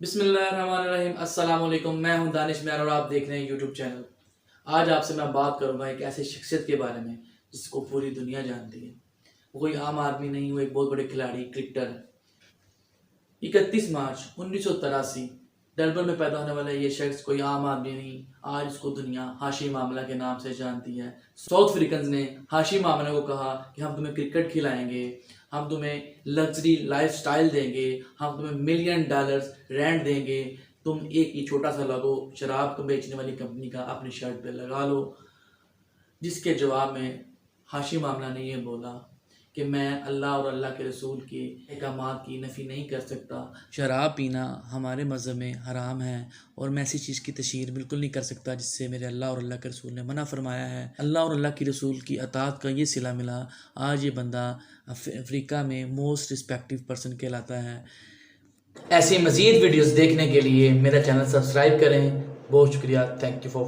بسم اللہ الرحمن الرحیم۔ السلام علیکم، میں ہوں دانش میار اور آپ دیکھ رہے ہیں یوٹیوب چینل۔ آج آپ سے میں بات کروں گا ایک ایسے شخصیت کے بارے میں جس کو پوری دنیا جانتی ہے۔ وہ کوئی عام آدمی نہیں، وہ ایک بہت بڑے کھلاڑی، کرکٹر ہے۔ 31 مارچ 1983 ڈربن میں پیدا ہونے والا یہ شخص کوئی عام آدمی نہیں، آج اس کو دنیا ہاشم آملہ کے نام سے جانتی ہے۔ ساؤتھ افریقنز نے ہاشم آملہ کو کہا کہ ہم تمہیں کرکٹ کھلائیں گے، ہم تمہیں لگژری لائف سٹائل دیں گے، ہم تمہیں $1,000,000 رینٹ دیں گے، تم ایک یہ چھوٹا سا لوگو شراب کو بیچنے والی کمپنی کا اپنی شرٹ پہ لگا لو۔ جس کے جواب میں ہاشم آملہ نے یہ بولا کہ میں اللہ اور اللہ کے رسول کے احکامات کی نفی نہیں کر سکتا۔ شراب پینا ہمارے مذہب میں حرام ہے اور میں ایسی چیز کی تشہیر بالکل نہیں کر سکتا جس سے میرے اللہ اور اللہ کے رسول نے منع فرمایا ہے۔ اللہ اور اللہ کی رسول کی اطاعت کا یہ صلہ ملا، آج یہ بندہ افریقہ میں موسٹ رسپیکٹیو پرسن کہلاتا ہے۔ ایسی مزید ویڈیوز دیکھنے کے لیے میرا چینل سبسکرائب کریں۔ بہت شکریہ، تھینک یو فار